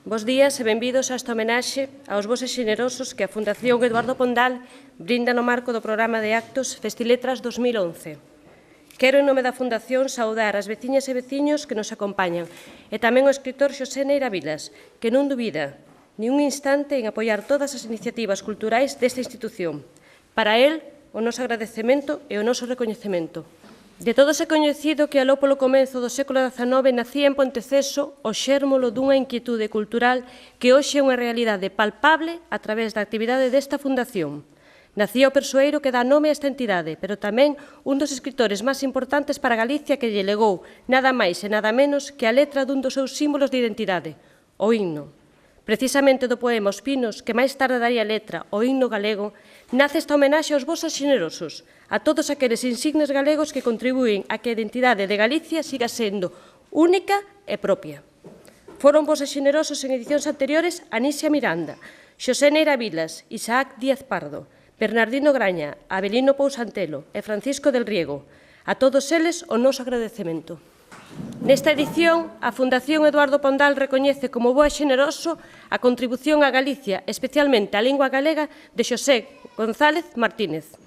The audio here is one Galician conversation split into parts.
Bos días e benvidos a esta homenaxe aos voces xenerosos que a Fundación Eduardo Pondal brinda no marco do programa de actos Festiletras 2011. Quero, en nome da Fundación, saudar as veciñas e veciños que nos acompañan e tamén o escritor Xosé Neira Vilas, que non dubida ni un instante en apoiar todas as iniciativas culturais desta institución. Para él, o noso agradecemento e o noso recoñecemento. De todos é coñecido que aló polo comenzo do século XIX nacía en Ponteceso o xérmolo dunha inquietude cultural que hoxe é unha realidade palpable a través da actividade desta fundación. Nacía o persoeiro que dá nome a esta entidade, pero tamén un dos escritores máis importantes para Galicia que lle legou nada máis e nada menos que a letra dun dos seus símbolos de identidade, o himno. Precisamente do poema Os Pinos, que máis tarde daría letra ao himno galego, nace esta homenaxe aos vosos xenerosos, a todos aqueles insignes galegos que contribúen a que a identidade de Galicia siga sendo única e propia. Foron vosos xenerosos en edicións anteriores Anisia Miranda, Xosé Neira Vilas, Isaac Díaz Pardo, Bernardino Graña, Avelino Pousantelo e Francisco del Riego. A todos eles o noso agradecemento. Nesta edición, a Fundación Eduardo Pondal recoñece como bo e xeneroso a contribución a Galicia, especialmente á lingua galega, de Xosé González Martínez.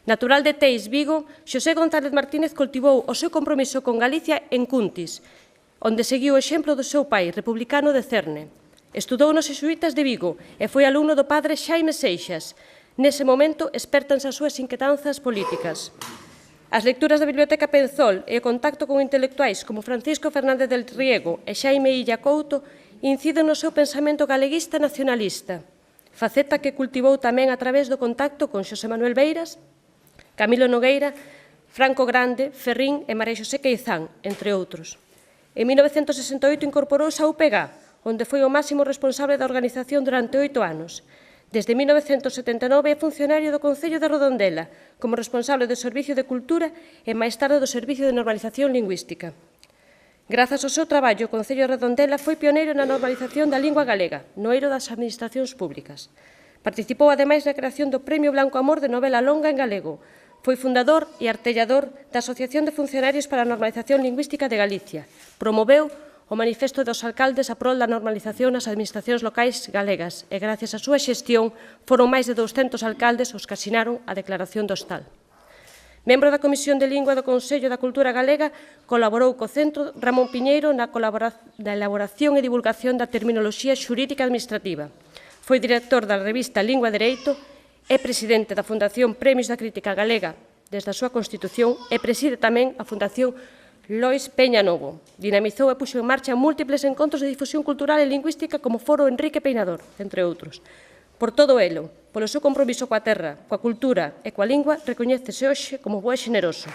Natural de Teis, Vigo, Xosé González Martínez cultivou o seu compromiso con Galicia en Cuntis, onde seguiu o exemplo do seu pai, republicano de Cerne. Estudou nos Xesuítas de Vigo e foi alumno do padre Xaime Seixas. Nese momento, espertanse as súas inquedanzas políticas. As lecturas da Biblioteca Penzol e o contacto con intelectuais como Francisco Fernández del Riego e Xaime Illa Couto inciden no seu pensamento galeguista nacionalista, faceta que cultivou tamén a través do contacto con Xosé Manuel Beiras, Camilo Nogueira, Franco Grande, Ferrín e María Xosé Queizán, entre outros. En 1968 incorporouse a UPG, onde foi o máximo responsable da organización durante 8 anos. Desde 1979 é funcionario do Concello de Redondela, como responsable do Servicio de Cultura e máis tarde do Servicio de Normalización Lingüística. Grazas ao seu traballo, o Concello de Redondela foi pioneiro na normalización da lingua galega, no eiro das administracións públicas. Participou, ademais, na creación do Premio Blanco Amor de novela longa en galego. Foi fundador e artellador da Asociación de Funcionarios para a Normalización Lingüística de Galicia. Promoveu o Manifesto dos Alcaldes a prol da normalización nas administracións locais galegas e, gracias á súa xestión, foron máis de 200 alcaldes os que asinaron a Declaración do Hostal. Membro da Comisión de Lingua do Consello da Cultura Galega, colaborou co Centro Ramón Piñeiro na elaboración e divulgación da terminoloxía xurídica administrativa. Foi director da revista Lingua e Dereito, é presidente da Fundación Premios da Crítica Galega desde a súa constitución e preside tamén a Fundación Lois Peña Novo. Dinamizou e puxo en marcha múltiples encontros de difusión cultural e lingüística como Foro Enrique Peinador, entre outros. Por todo elo, polo seu compromiso coa terra, coa cultura e coa lingua, recoñécese hoxe como bo e xeneroso.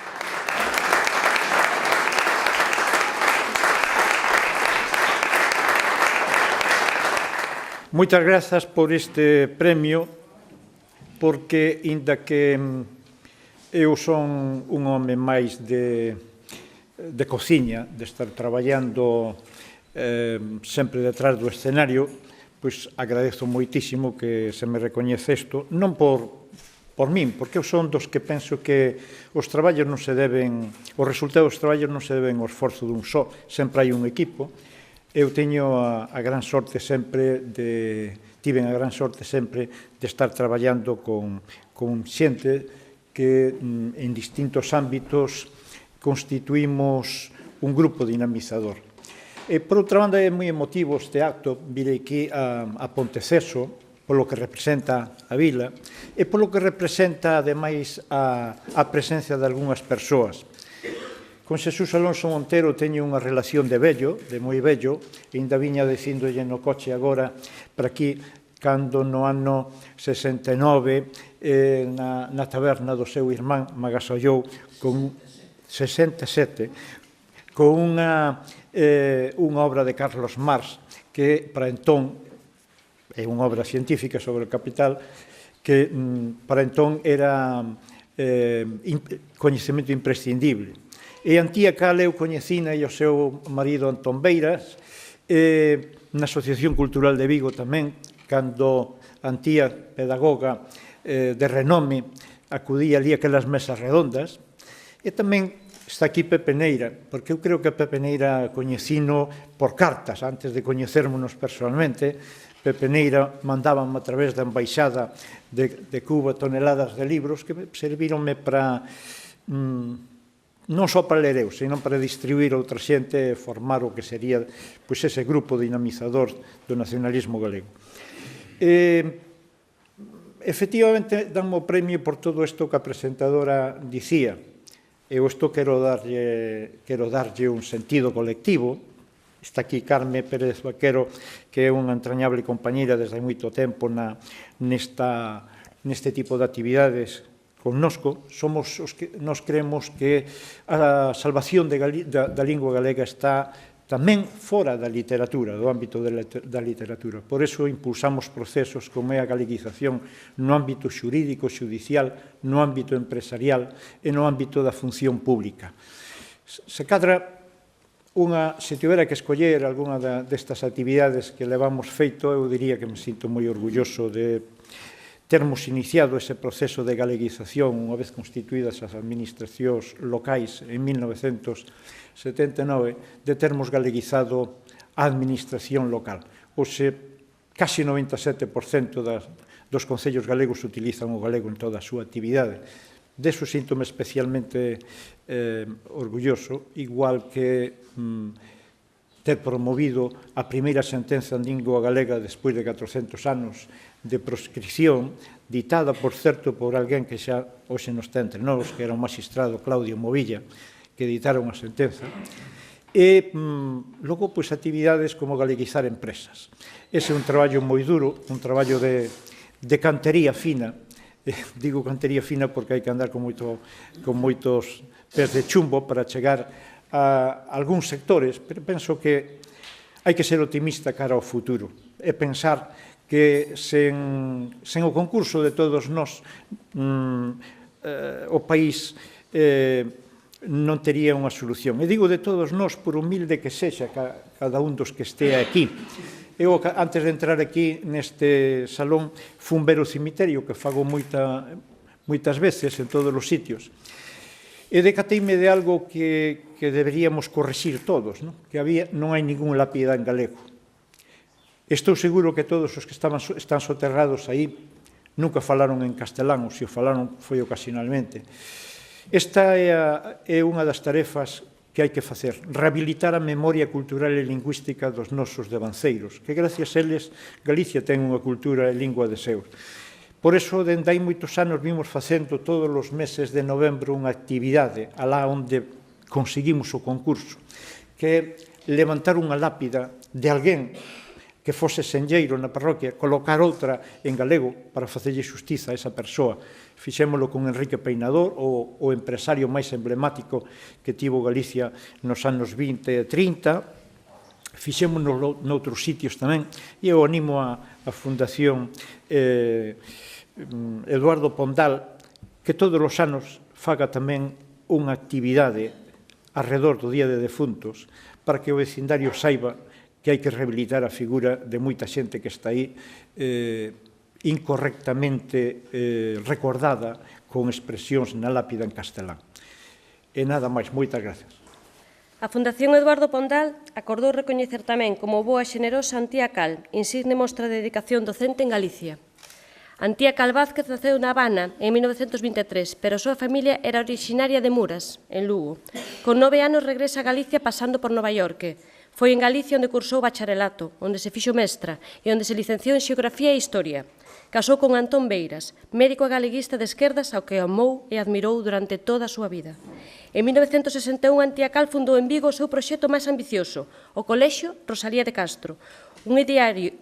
Moitas grazas por este premio, porque, inda que eu son un home máis de cociña, de estar traballando sempre detrás do escenario, pois agradezo moitísimo que se me recoñece isto, non por min, porque eu son dos que penso que os traballos non se deben, os resultados dos traballos non se deben ao esforzo dun só, sempre hai un equipo. Eu teño a gran sorte sempre tiven a gran sorte sempre de estar traballando con xente que en distintos ámbitos constituímos un grupo dinamizador. Por outra banda, é moi emotivo este acto, vir aquí a Ponteceso, polo que representa a vila, e polo que representa, ademais, a presencia de algunhas persoas. Con Xesús Alonso Montero teño unha relación de vello, de moi vello, e ainda viña dicindolle no coche agora, para aquí, cando no ano 69, na taberna do seu irmán, magasollou con 67, con unha obra de Carlos Marx, que para entón, é unha obra científica sobre o capital, que para entón era coñecemento imprescindible. E Antía cal eu coñecina e o seu marido Antón Beiras, na Asociación Cultural de Vigo tamén, cando Antía, pedagoga de renome, acudía ali aquelas mesas redondas, e tamén Está aquí Pepe Neira, porque eu creo que a Pepe Neira coñecino por cartas, antes de coñecermonos personalmente. Pepe Neira mandábame a través da embaixada de Cuba toneladas de libros que servíronme para, non só para ler eu, senón para distribuir a outra xente e formar o que sería ese grupo dinamizador do nacionalismo galego. Efectivamente, danme o premio por todo isto que a presentadora dicía. Eu isto quero darlle un sentido colectivo. Está aquí Carme Pérez Vaquero, que é unha entrañable compañeira desde hai moito tempo neste tipo de actividades connosco. Nos creemos que a salvación da lingua galega está tamén fora da literatura, do ámbito da literatura. Por iso impulsamos procesos como é a galeguización no ámbito xurídico, xudicial, no ámbito empresarial e no ámbito da función pública. Se tivera que escoller algunha destas actividades que levamos feito, eu diría que me sinto moi orgulloso de termos iniciado ese proceso de galeguización unha vez constituídas as administracións locais en 1979, de termos galeguizado a administración local. Hoxe, casi 97% dos concellos galegos utilizan o galego en toda a súa actividade. Deso síntome especialmente orgulloso, igual que ter promovido a primeira sentenza en lingua galega despois de 400 anos de proscripción, ditada, por certo, por alguén que xa hoxe nos ten entre nós, que era o magistrado Claudio Movilla, que editaron a sentenza, e logo, actividades como galeguizar empresas. Ese é un traballo moi duro, un traballo de cantería fina. Digo cantería fina porque hai que andar con moitos pés de chumbo para chegar a algúns sectores, pero penso que hai que ser optimista cara ao futuro e pensar que sen o concurso de todos nós o país non tería unha solución. E digo de todos nós por humilde que sexa cada un dos que estea aquí. Eu, antes de entrar aquí neste salón, fun ver o cemiterio, que fago moitas veces en todos os sitios, e decateime de algo que deberíamos correxir todos, que non hai ningún lápida en galego. Estou seguro que todos os que están soterrados aí nunca falaron en castelán, ou se o falaron foi ocasionalmente. Esta é unha das tarefas que hai que facer, rehabilitar a memoria cultural e lingüística dos nosos devanceiros, que gracias a eles Galicia ten unha cultura e lingua de seus. Por iso, dende hai moitos anos, vimos facendo todos os meses de novembro unha actividade alá onde conseguimos o concurso, que é levantar unha lápida de alguén que fose senlleiro na parroquia, colocar outra en galego para facerlle xustiza a esa persoa. Fixémolo con Enrique Peinador, o empresario máis emblemático que tivo Galicia nos anos 20 e 30. Fixémonos noutros sitios tamén, e eu animo a Fundación Eduardo Pondal que todos os anos faga tamén unha actividade arredor do Día de Defuntos para que o vecindario saiba que hai que rehabilitar a figura de moita xente que está aí incorrectamente recordada con expresións na lápida en castelán. E nada máis, moitas gracias. A Fundación Eduardo Pondal acordou recoñecer tamén como boa e xenerosa Antía Cal, insigne mostra de dedicación docente en Galicia. Antía Cal Vázquez naceu na Habana en 1923, pero a súa familia era orixinaria de Muras, en Lugo. Con 9 anos regresa a Galicia pasando por Nova York. Foi en Galicia onde cursou bacharelato, onde se fixo mestra e onde se licenciou en Xeografía e Historia. Casou con Antón Beiras, médico e galeguista de esquerdas ao que amou e admirou durante toda a súa vida. En 1961, Antía Cal fundou en Vigo o seu proxecto máis ambicioso, o Colexio Rosalía de Castro, un ideario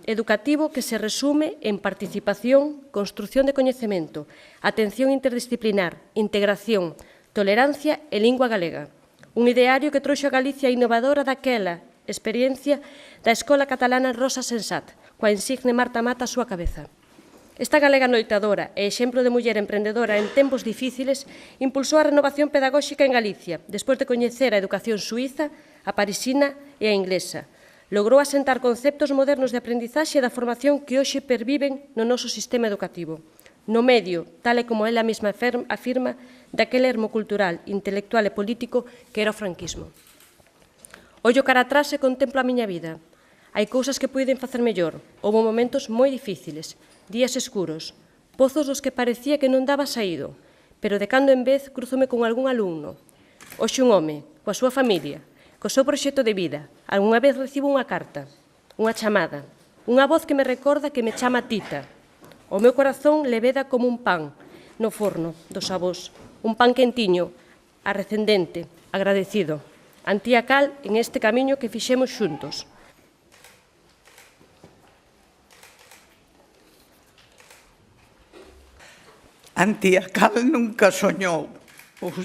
educativo que se resume en participación, construción de coñecemento, atención interdisciplinar, integración, tolerancia e lingua galega. Un ideario que trouxo a Galicia innovadora daquela experiencia da Escola Catalana Rosa Sensat, coa insigne Marta Mata á súa cabeza. Esta galega noitadora e exemplo de muller emprendedora en tempos difíciles impulsou a renovación pedagóxica en Galicia, despois de coñecer a educación suíza, a parisina e a inglesa. Logrou asentar conceptos modernos de aprendizaxe e da formación que hoxe perviven no noso sistema educativo. No medio, tal e como ela mesma afirma, daquele ermo cultural, intelectual e político que era o franquismo. Ollo cara atrás e contemplo a miña vida. Hai cousas que puiden facer mellor. Houve momentos moi difíciles, días escuros, pozos dos que parecía que non daba saído, pero de cando en vez cruzome con algún alumno. Hoxe un home, coa súa familia, co seu proxecto de vida. Algúnha vez recibo unha carta, unha chamada, unha voz que me recorda que me chama Tita. O meu corazón leveda como un pan no forno dos avós, un pan quentiño, arrecendente, agradecido, antía cal en este camiño que fixemos xuntos. Antía cal nunca soñou.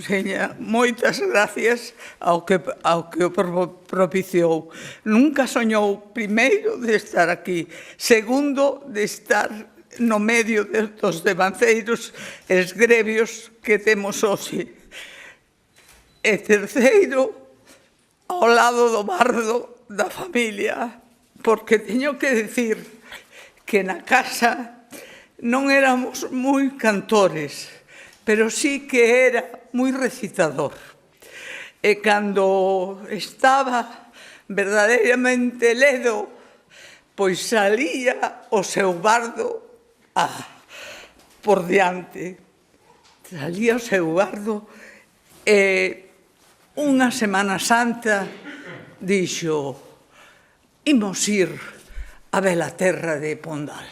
Seña, moitas gracias ao que o propiciou. Nunca soñou, primeiro, de estar aquí. Segundo, de estar no medio dos devanceiros esgrevios que temos hoxe. E terceiro, ao lado do bardo da familia, porque teño que decir que na casa non éramos moi cantores, pero sí que era moi recitador. E cando estaba verdadeiramente ledo, pois salía o seu bardo por diante. Salía o seu bardo e unha Semana Santa dixo: imos ir a bela terra de Pondal.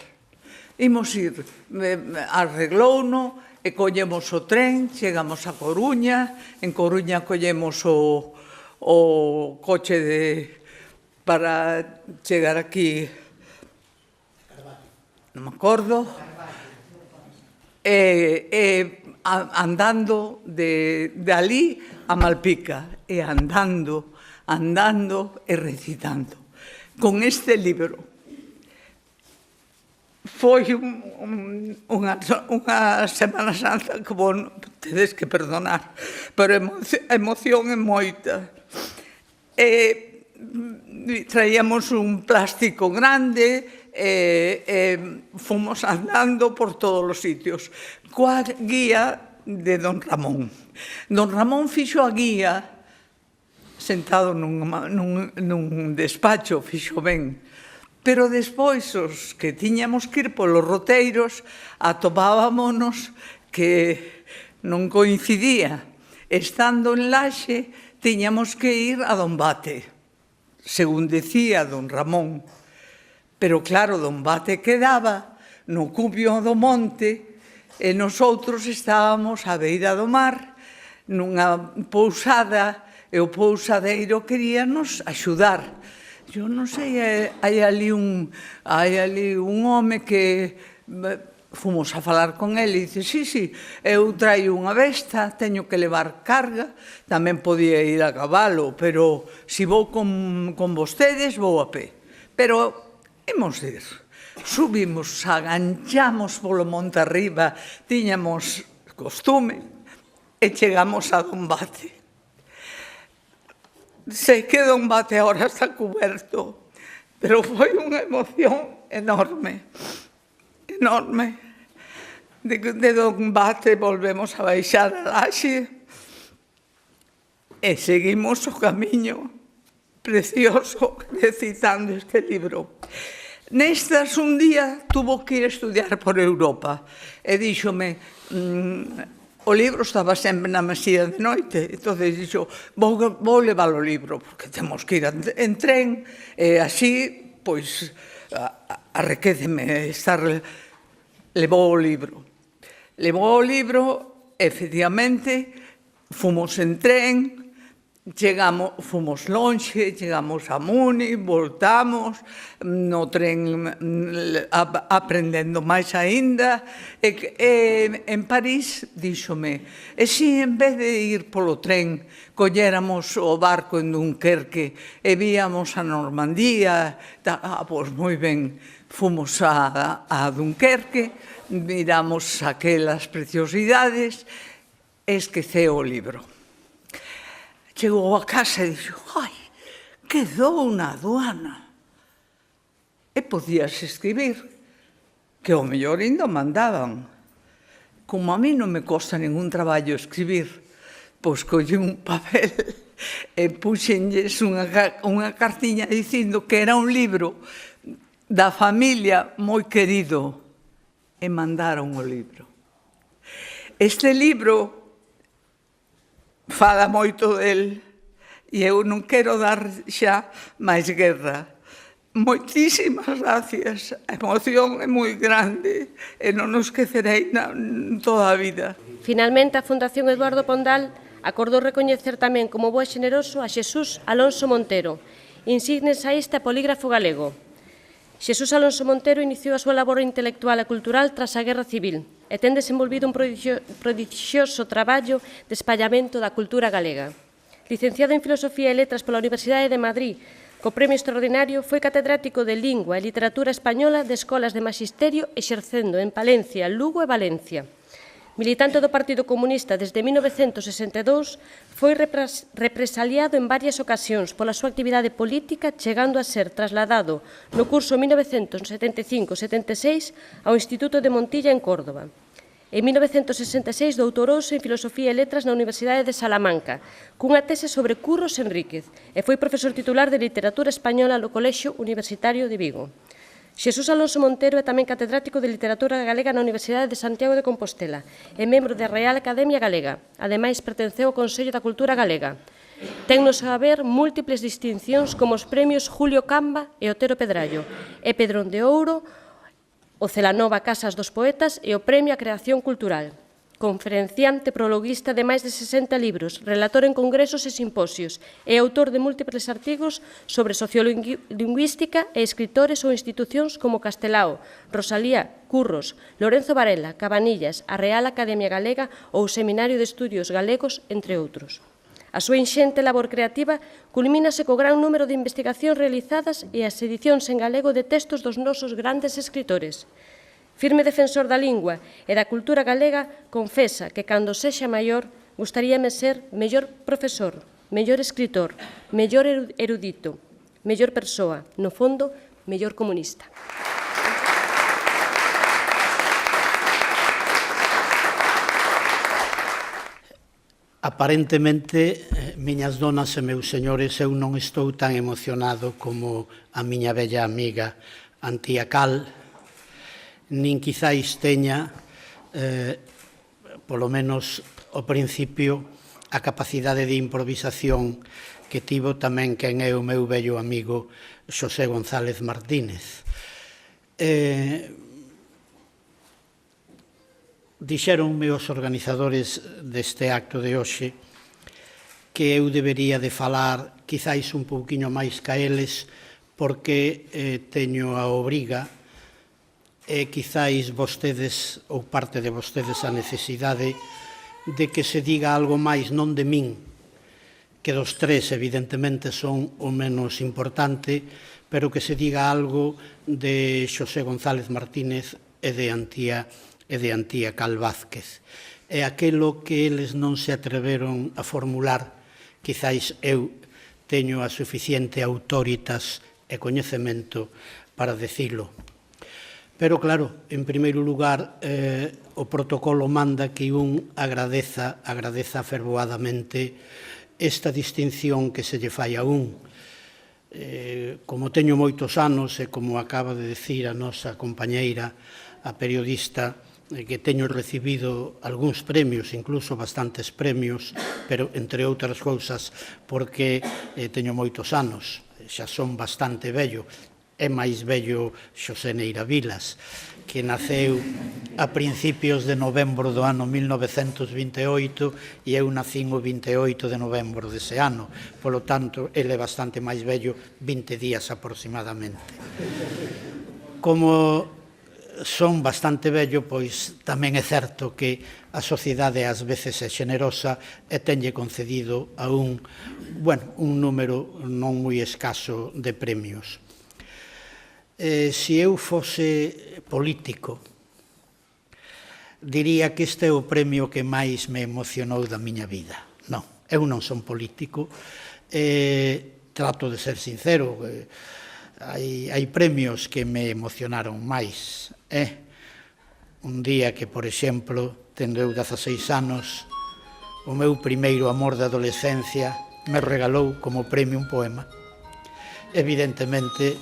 Imos ir, arreglouno e collemos o tren, chegamos a Coruña, en Coruña collemos o coche para chegar aquí, non me acordo, andando de alí a Malpica, e andando e recitando. Con este libro. Foi unha Semana Santa que, bueno, tedes que perdonar, pero a emoción é moita. Traíamos un plástico grande e fomos andando por todos os sitios, coa guía de don Ramón. Don Ramón fixo a guía sentado nun despacho, fixo ben. Pero despois, os que tiñamos que ir polos roteiros, atopábamonos que non coincidía. Estando en Laxe, tiñamos que ir a Dombate, según decía don Ramón. Pero claro, Dombate quedaba no cubio do monte e nosoutros estábamos á beira do mar, nunha pousada, e o pousadeiro queríanos axudar. Eu non sei, hai ali un home que fomos a falar con ele e dice: sí, eu traio unha besta, teño que levar carga, tamén podía ir a cabalo, pero se vou con vostedes, vou a pé. Pero imos ir. Subimos, aganchamos polo monte arriba, tiñamos costume, e chegamos a Dombate. Sei que Dombate agora está cuberto, pero foi unha emoción enorme, enorme. De Dombate volvemos a baixar a Laxe e seguimos o camiño precioso recitando este libro. Nestas, un día, tuvo que ir a estudiar por Europa e díxome: o libro estaba sempre na mesía de noite, entón dixo: vou levar o libro, porque temos que ir en tren, e así, pois, arrequéceme estar... Levou o libro. Levou o libro, efectivamente, fomos en tren, fomos lonxe, chegamos a Múnich, voltamos, no tren aprendendo máis aínda, e en París díxome: e se en vez de ir polo tren colléramos o barco en Dunkerque e víamos a Normandía? Pois moi ben, fomos a Dunkerque, miramos aquelas preciosidades e esqueceu o libro. Chegou a casa e dixo: ai, quedou na aduana. E podías escribir, que ao mellor ainda mandaban. como a mí non me costa ningún traballo escribir, pois colle un papel e puxenlles unha cartiña dicindo que era un libro da familia moi querido e mandaron o libro. Este libro fala moito del e eu non quero dar xa máis guerra. Moitísimas gracias. A emoción é moi grande e non nos esquecerei toda a vida. Finalmente, a Fundación Eduardo Pondal acordou recoñecer tamén como bo e xeneroso a Xesús Alonso Montero, insigne ensaísta e polígrafo galego. Xesús Alonso Montero iniciou a súa labor intelectual e cultural tras a Guerra Civil e ten desenvolvido un prodigioso traballo de espallamento da cultura galega. Licenciado en Filosofía e Letras pola Universidade de Madrid, co premio extraordinario, foi catedrático de Lingua e Literatura Española de escolas de Maxisterio exercendo en Palencia, Lugo e Valencia. Militante do Partido Comunista desde 1962, foi represaliado en varias ocasións pola súa actividade política, chegando a ser trasladado no curso 1975-76 ao Instituto de Montilla en Córdoba. En 1966 doutorouse en Filosofía e Letras na Universidade de Salamanca, cunha tese sobre Curros Enríquez, e foi profesor titular de Literatura Española no Colexio Universitario de Vigo. Xesús Alonso Montero é tamén catedrático de Literatura Galega na Universidade de Santiago de Compostela e membro da Real Academia Galega. Ademais, pertenceu ao Consello da Cultura Galega. Ten no saber múltiples distincións como os premios Julio Camba e Otero Pedrallo, e Pedrón de Ouro, o Celanova Casas dos Poetas e o Premio á Creación Cultural. Conferenciante, prologuista de máis de 60 libros, relator en congresos e simposios e autor de múltiples artigos sobre sociolingüística e escritores ou institucións como Castelao, Rosalía, Curros, Lorenzo Varela, Cabanillas, a Real Academia Galega ou o Seminario de Estudios Galegos, entre outros. A súa inxente labor creativa culmínase co gran número de investigacións realizadas e as edicións en galego de textos dos nosos grandes escritores. Firme defensor da lingua e da cultura galega, confesa que, cando sexa maior, gustaríame ser mellor profesor, mellor escritor, mellor erudito, mellor persoa, no fondo, mellor comunista. Aparentemente, miñas donas e meus señores, eu non estou tan emocionado como a miña bella amiga Antía Cal, nin quizáis teña, polo menos ao principio, a capacidade de improvisación que tivo tamén quen é o meu vello amigo Xosé González Martínez. Dixéronme os organizadores deste acto de hoxe que eu debería de falar quizáis un pouquiño máis ca eles porque teño a obriga e quizáis vostedes ou parte de vostedes a necesidade de que se diga algo máis non de min, que dos tres evidentemente son o menos importante, pero que se diga algo de Xosé González Martínez e de Antía Cal Vázquez. E aquelo que eles non se atreveron a formular, quizáis eu teño a suficiente autoritas e coñecemento para dicilo. Pero claro, en primeiro lugar, o protocolo manda que un agradeza fervoadamente esta distinción que se lle fai a un. Como teño moitos anos e como acaba de decir a nosa compañeira, a periodista, que teño recibido algúns premios, incluso bastantes premios, pero entre outras cousas porque teño moitos anos, xa son bastante vello. É máis vello Xosé Neira Vilas, que naceu a principios de novembro do ano 1928 e eu nacín o 28 de novembro dese ano. Polo tanto, ele é bastante máis vello, 20 días aproximadamente. Como son bastante vello, pois tamén é certo que a sociedade ás veces é xenerosa e tenlle concedido a un número non moi escaso de premios. Se eu fose político, diría que este é o premio que máis me emocionou da miña vida. Non, eu non son político, trato de ser sincero, hai premios que me emocionaron máis. Un día que, por exemplo, tendo eu 16 anos, o meu primeiro amor de adolescencia me regalou como premio un poema. Evidentemente,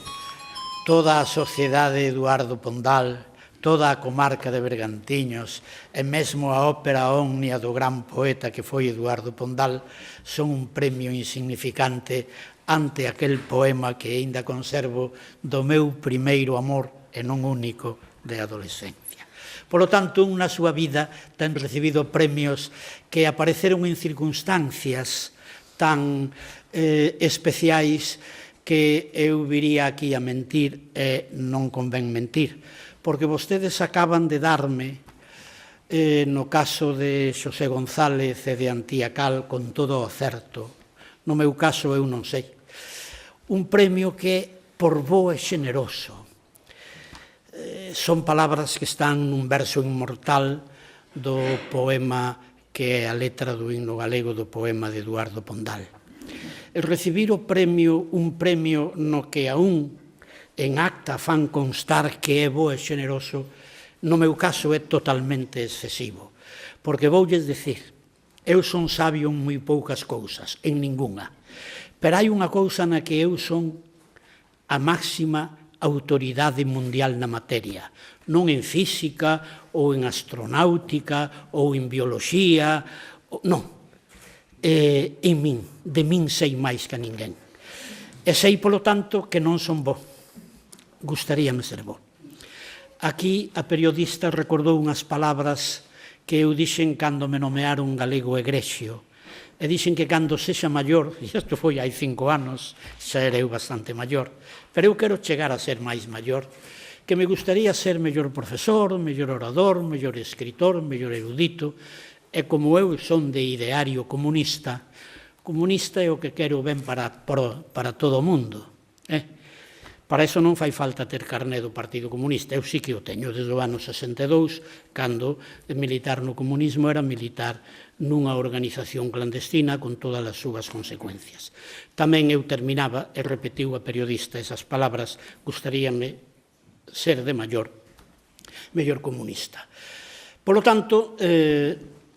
toda a sociedade de Eduardo Pondal, toda a comarca de Bergantiños e mesmo a ópera ómnia do gran poeta que foi Eduardo Pondal son un premio insignificante ante aquel poema que aínda conservo do meu primeiro amor e non único de adolescencia. Por lo tanto, na súa vida ten recibido premios que apareceron en circunstancias tan especiais que eu viría aquí a mentir e non convén mentir, porque vostedes acaban de darme, no caso de Xosé González e de Antía Cal, con todo o certo, no meu caso eu non sei, un premio que por bo e xeneroso. Son palabras que están nun verso inmortal do poema que é a letra do himno galego do poema de Eduardo Pondal. E recibir o premio, un premio no que aún en acta fan constar que é bo e xeneroso, no meu caso é totalmente excesivo. Porque voulles dicir, eu son sabio en moi poucas cousas, en ningunha. Pero hai unha cousa na que eu son a máxima autoridade mundial na materia, non en física, ou en astronáutica, ou en bioloxía, non, en min, de min sei máis que ninguén. E sei, polo tanto, que non son bo. Gustaríame ser bo. Aquí a periodista recordou unhas palabras que eu dixen cando me nomearon galego egrexio. E dixen que cando sexa maior, e isto foi hai 5 anos, xa era eu bastante maior, pero eu quero chegar a ser máis maior, que me gustaría ser mellor profesor, mellor orador, mellor escritor, mellor erudito, e como eu son de ideario comunista, comunista é o que quero ben para todo o mundo. Para iso non fai falta ter carné do Partido Comunista. Eu sí que o teño desde o ano 62, cando militar no comunismo era militar nunha organización clandestina con todas as súas consecuencias. Tamén eu terminaba, e repetiu a periodista esas palabras, gustaríame ser de mellor comunista. Por lo tanto,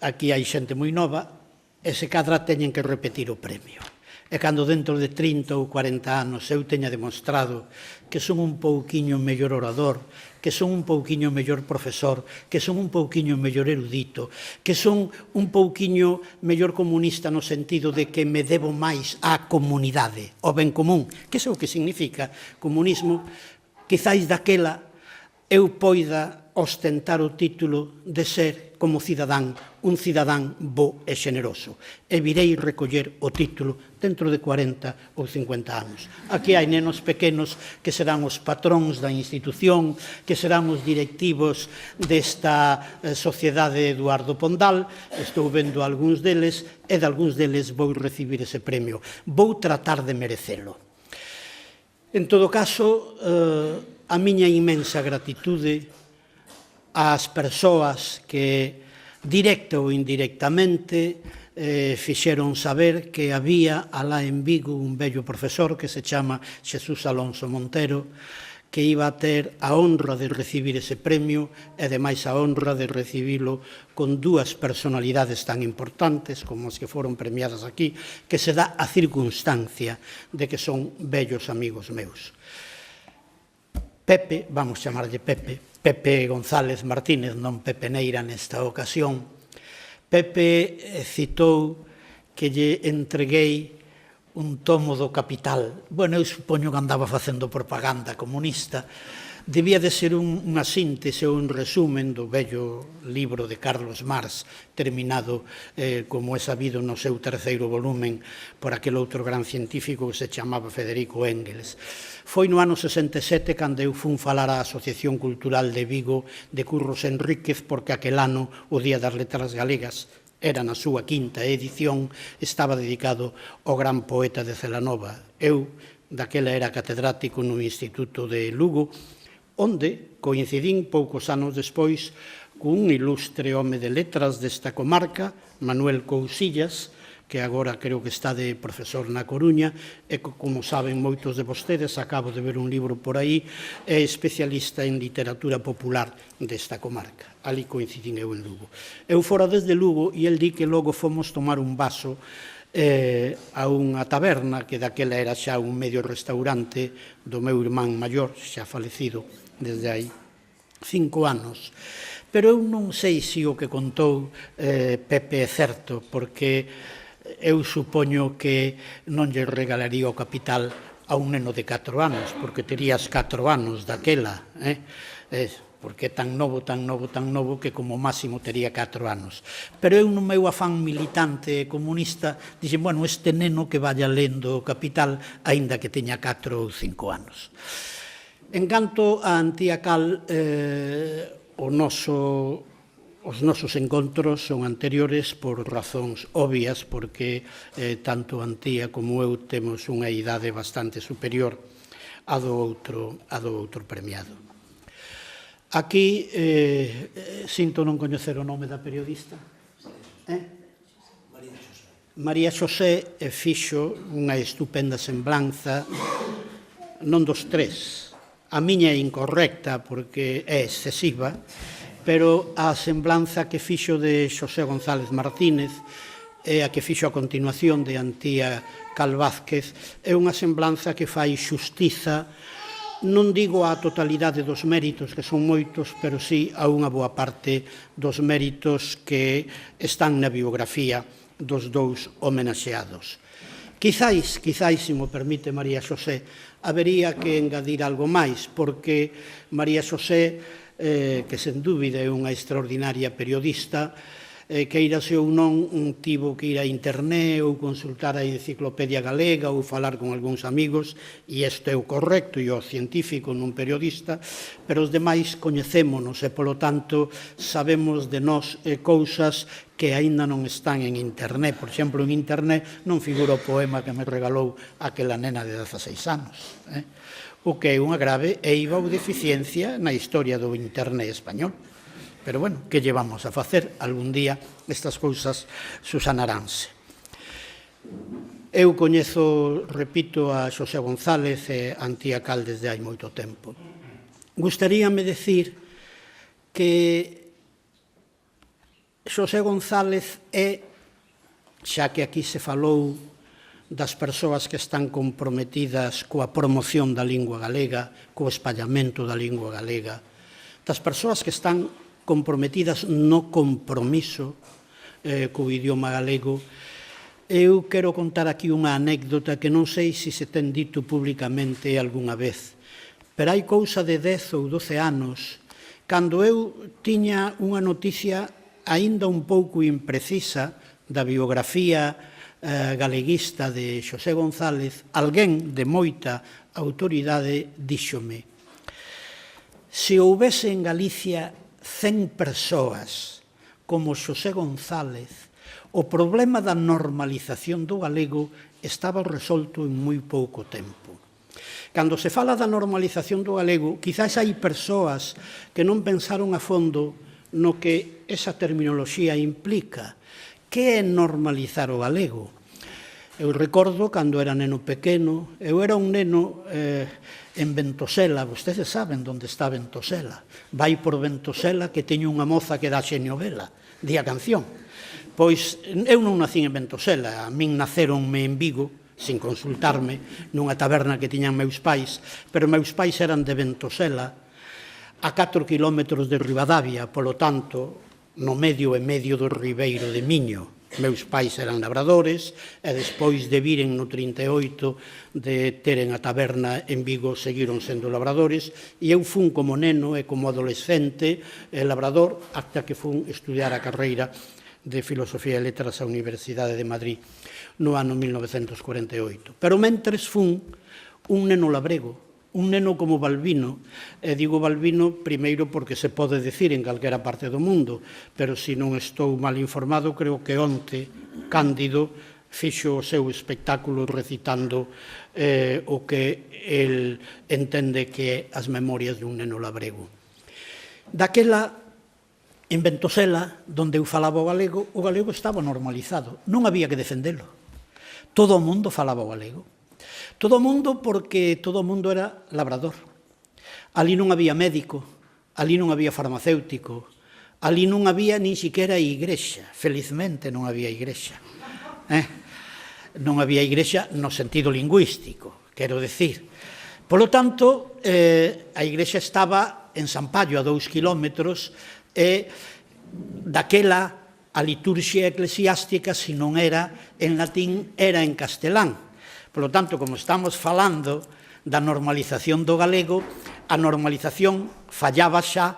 aquí hai xente moi nova, e se cadra teñen que repetir o premio. E cando dentro de 30 ou 40 anos eu teña demostrado que son un pouquiño mellor orador, que son un pouquiño mellor profesor, que son un pouquiño mellor erudito, que son un pouquiño mellor comunista no sentido de que me debo máis á comunidade, ao ben común, que é o que significa comunismo, quizáis daquela eu poida ostentar o título de ser, como cidadán, un cidadán bo e xeneroso. E virei recoller o título dentro de 40 ou 50 anos. Aquí hai nenos pequenos que serán os patróns da institución, que serán os directivos desta sociedade Eduardo Pondal. Estou vendo algúns deles, e de algúns deles vou recibir ese premio. Vou tratar de merecelo. En todo caso, a miña inmensa gratitude ás persoas que, directa ou indirectamente, fixeron saber que había alá en Vigo un bello profesor que se chama Xesús Alonso Montero, que iba a ter a honra de recibir ese premio e, ademais, a honra de recibilo con dúas personalidades tan importantes como as que foron premiadas aquí, que se dá a circunstancia de que son bellos amigos meus. Pepe, vamos chamarlle Pepe González Martínez, non Pepe Neira nesta ocasión. Pepe citou que lle entreguei un tomo do Capital. Bueno, eu supoño que andaba facendo propaganda comunista. Debía de ser unha síntese ou un resumen do bello libro de Carlos Marx, terminado, como é sabido, no seu terceiro volumen por aquel outro gran científico que se chamaba Federico Engels. Foi no ano 67 cando eu fun falar á Asociación Cultural de Vigo de Curros Enríquez, porque aquel ano, o Día das Letras Galegas, era na súa quinta edición, estaba dedicado ao gran poeta de Celanova. Eu, daquela, era catedrático no Instituto de Lugo, onde coincidín poucos anos despois cun ilustre home de letras desta comarca, Manuel Cousillas, que agora creo que está de profesor na Coruña, e como saben moitos de vostedes, acabo de ver un libro por aí, é especialista en literatura popular desta comarca. Ali coincidín eu en Lugo. Eu fora desde Lugo e el di que logo fomos tomar un vaso a unha taberna que daquela era xa un medio restaurante do meu irmán maior, xa falecido desde aí 5 anos. Pero eu non sei se o que contou Pepe é certo, porque eu supoño que non lle regalaría o capital a un neno de 4 anos, porque terías 4 anos daquela, porque é tan novo que como máximo tería 4 anos. Pero eu no meu afán militante comunista dixen, bueno, este neno que vaya lendo o Capital aínda que teña 4 ou 5 anos. En canto a Antía Cal, os nosos encontros son anteriores por razóns obvias, porque tanto Antía como eu temos unha idade bastante superior a do outro premiado. Aquí, sinto non coñecer o nome da periodista. María Xosé fixo unha estupenda semblanza, non dos tres. A miña é incorrecta porque é excesiva, pero a semblanza que fixo de Xosé González Martínez e a que fixo a continuación de Antía Cal Vázquez é unha semblanza que fai xustiza, non digo a totalidade dos méritos, que son moitos, pero sí a unha boa parte dos méritos que están na biografía dos dous homenaxeados. Quizáis, se mo permite María Xosé, habería que engadir algo máis, porque María Xosé, que sen dúbida é unha extraordinaria periodista, queirase ou non, tivo que ir a internet ou consultar a Enciclopedia Galega ou falar con algúns amigos, e isto é o correcto e o científico nun periodista, pero os demais coñecémonos e, polo tanto, sabemos de nós cousas que aínda non están en internet. Por exemplo, en internet non figura o poema que me regalou aquela nena de 16 anos, o que é unha grave eiva ou deficiencia na historia do internet español. Pero, bueno, que llevamos a facer? Algún día estas cousas susanaranse. Eu coñezo, repito, a Xosé González e a Antía Cal desde hai moito tempo. Gustaríame decir que Xosé González é, xa que aquí se falou das persoas que están comprometidas coa promoción da lingua galega, co espallamento da lingua galega, das persoas que están comprometidas no compromiso co idioma galego. Eu quero contar aquí unha anécdota que non sei se se ten dito públicamente algunha vez, pero hai cousa de 10 ou 12 anos, cando eu tiña unha noticia aínda un pouco imprecisa da biografía galeguista de Xosé González, alguén de moita autoridade díxome: se houbese en Galicia 100 persoas como Xosé González, o problema da normalización do galego estaba resolto en moi pouco tempo. Cando se fala da normalización do galego, quizás hai persoas que non pensaron a fondo no que esa terminoloxía implica. Que é normalizar o galego? Eu recordo cando era neno pequeno, eu era un neno en Ventosela, vostedes saben onde está Ventosela. Vai por Ventosela que teño unha moza que dá xenovela, di a canción. Pois eu non nacín en Ventosela, a min naceronme en Vigo, sin consultarme, nunha taberna que tiñan meus pais, pero meus pais eran de Ventosela, a 4 kilómetros de Ribadavia, polo tanto, no medio e medio do Ribeiro de Miño. Meus pais eran labradores e despois de viren no 38 de teren a taberna en Vigo seguiron sendo labradores e eu fun como neno e como adolescente labrador ata que fun estudiar a carreira de Filosofía e Letras á Universidade de Madrid no ano 1948. Pero mentres fun un neno labrego, un neno como Balbino, e digo Balbino primeiro porque se pode decir en calquera parte do mundo, pero se non estou mal informado, creo que onte Cándido fixo o seu espectáculo recitando o que el entende que é as memorias dun neno labrego. Daquela En Ventosela, onde eu falaba o galego estaba normalizado, non había que defendelo. Todo o mundo falaba o galego. Todo o mundo porque todo o mundo era labrador. Ali non había médico, ali non había farmacéutico, ali non había nin siquiera igrexa. Felizmente non había igrexa. Non había igrexa no sentido lingüístico, quero decir. Por lo tanto, a igrexa estaba en San Pallo, a 2 kilómetros, e daquela a liturxia eclesiástica, se non era en latín, era en castelán. Por lo tanto, como estamos falando da normalización do galego, a normalización fallaba xa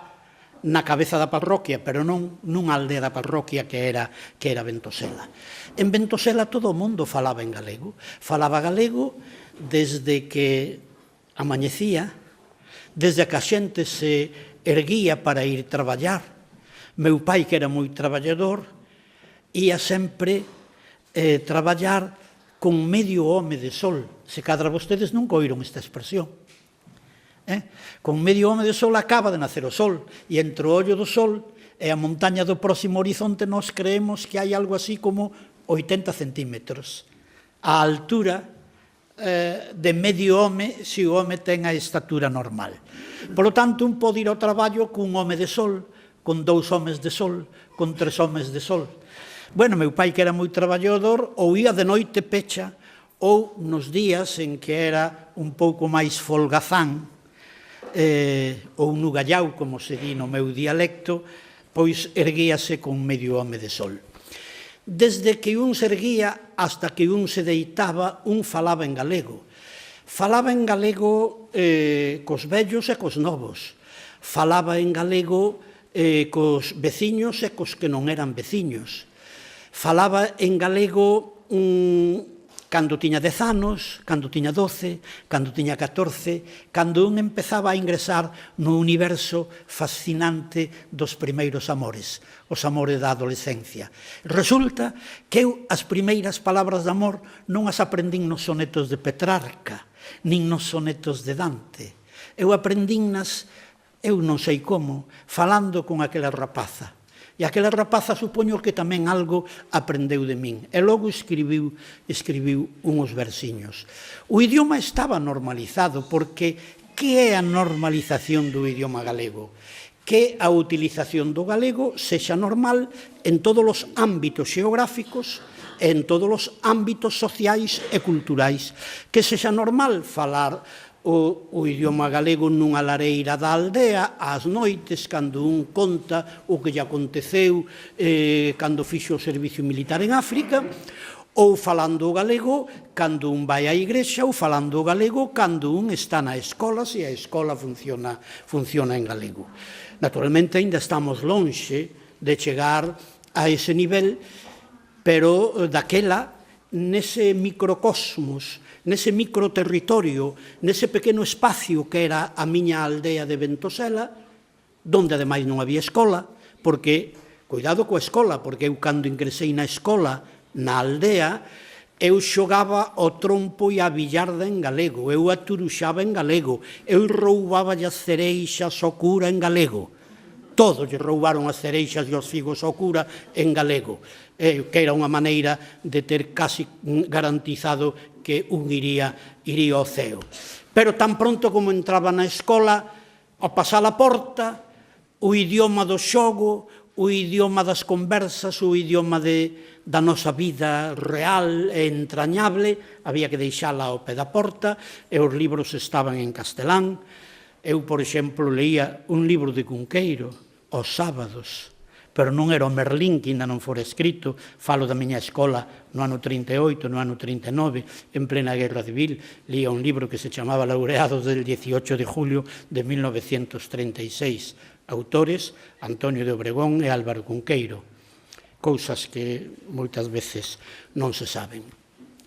na cabeza da parroquia, pero non nunha aldea da parroquia que era Ventosela. En Ventosela todo o mundo falaba en galego. Falaba galego desde que amañecía, desde que a xente se erguía para ir traballar. Meu pai, que era moi traballador, ia sempre traballar con medio home de sol. Se cadra vostedes nunca oíron esta expresión. Con medio home de sol acaba de nacer o sol, e entre o ollo do sol e a montaña do próximo horizonte nós creemos que hai algo así como 80 centímetros. A altura de medio home se o home ten a estatura normal. Por lo tanto, un pode ir ao traballo cun home de sol, con 2 homes de sol, con 3 homes de sol. Bueno, meu pai, que era moi traballador, ou ia de noite pecha, ou nos días en que era un pouco máis folgazán, ou no gallau, como se di no meu dialecto, pois erguíase con medio home de sol. Desde que un se erguía hasta que un se deitaba, un falaba en galego. Falaba en galego cos vellos e cos novos. Falaba en galego cos veciños e cos que non eran veciños. Falaba en galego cando tiña 10 anos, cando tiña 12, cando tiña 14, cando un empezaba a ingresar no universo fascinante dos primeiros amores, os amores da adolescencia. Resulta que eu as primeiras palabras de amor non as aprendín nos sonetos de Petrarca, nin nos sonetos de Dante. Eu aprendínnas, eu non sei como, falando con aquela rapaza. E aquela rapaza supoño que tamén algo aprendeu de min. E logo escribiu unhos versiños. O idioma estaba normalizado porque que é a normalización do idioma galego? Que a utilización do galego sexa normal en todos os ámbitos xeográficos e en todos os ámbitos sociais e culturais. Que sexa normal falar o idioma galego nunha lareira da aldea, ás noites, cando un conta o que lle aconteceu cando fixo o servicio militar en África, ou falando o galego cando un vai á igrexa, ou falando o galego cando un está na escola, se a escola funciona en galego. Naturalmente, ainda estamos lonxe de chegar a ese nivel, pero daquela, nese microcosmos, nese microterritorio, nese pequeno espacio que era a miña aldea de Ventosela, donde ademais non había escola, porque, cuidado coa escola, porque eu cando ingresei na escola, na aldea, eu xogaba o trompo e a billarda en galego, eu aturuxaba en galego, eu roubaba as cereixas ao cura en galego. Todos lle roubaron as cereixas e os figos ao cura en galego, que era unha maneira de ter casi garantizado que un iría ao ceo. Pero tan pronto como entraba na escola, ao pasar a porta, o idioma do xogo, o idioma das conversas, o idioma da nosa vida real e entrañable, había que deixala ao pé da porta, e os libros estaban en castelán. Eu, por exemplo, leía un libro de Cunqueiro aos sábados, pero non era o Merlín, que ainda non fora escrito. Falo da miña escola no ano 38, no ano 39, en plena guerra civil. Lía un libro que se chamaba Laureados del 18 de julio de 1936. Autores Antonio de Obregón e Álvaro Cunqueiro. Cousas que moitas veces non se saben.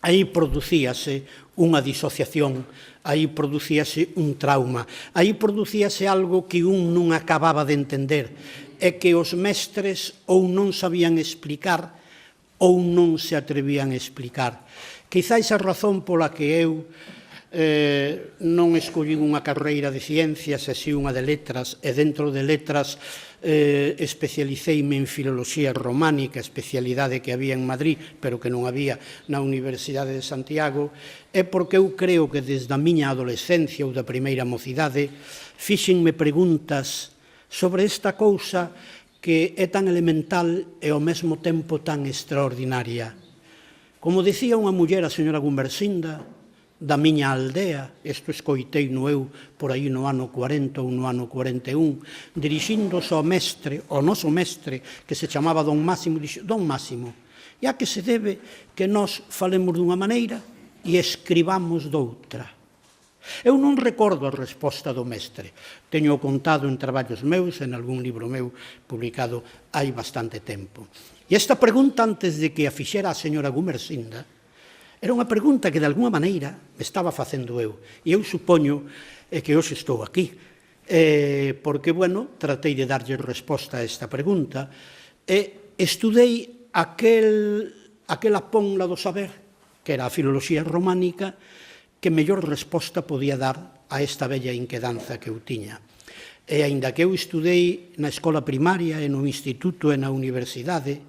Aí producíase unha disociación, aí producíase un trauma, aí producíase algo que un non acababa de entender, é que os mestres ou non sabían explicar ou non se atrevían a explicar. Quizáis a razón pola que eu non escollín unha carreira de ciencias e si unha de letras, e dentro de letras especialiceime en filoloxía románica, especialidade que había en Madrid, pero que non había na Universidade de Santiago, é porque eu creo que desde a miña adolescencia ou da primeira mocidade fíxenme preguntas sobre esta cousa que é tan elemental e ao mesmo tempo tan extraordinaria. Como dicía unha muller, a señora Gumersinda, da miña aldea, isto escoitei no eu por aí no ano 40 ou no ano 41, dirixíndose ao mestre, ao noso mestre, que se chamaba Don Máximo, dixo, Don Máximo, e a que se debe que nós falemos dunha maneira e escribamos doutra? Eu non recordo a resposta do mestre. Teño contado en traballos meus, en algún libro meu publicado hai bastante tempo. E esta pregunta, antes de que a fixera a señora Gumersinda, era unha pregunta que, de alguma maneira, me estaba facendo eu. E eu supoño que hoxe estou aquí. Porque, bueno, tratei de darlle resposta a esta pregunta. Estudei aquela ponla do saber, que era a filoloxía románica, que mellor resposta podía dar a esta bella inquedanza que eu tiña. E, aínda que eu estudei na escola primaria, e no instituto e na universidade,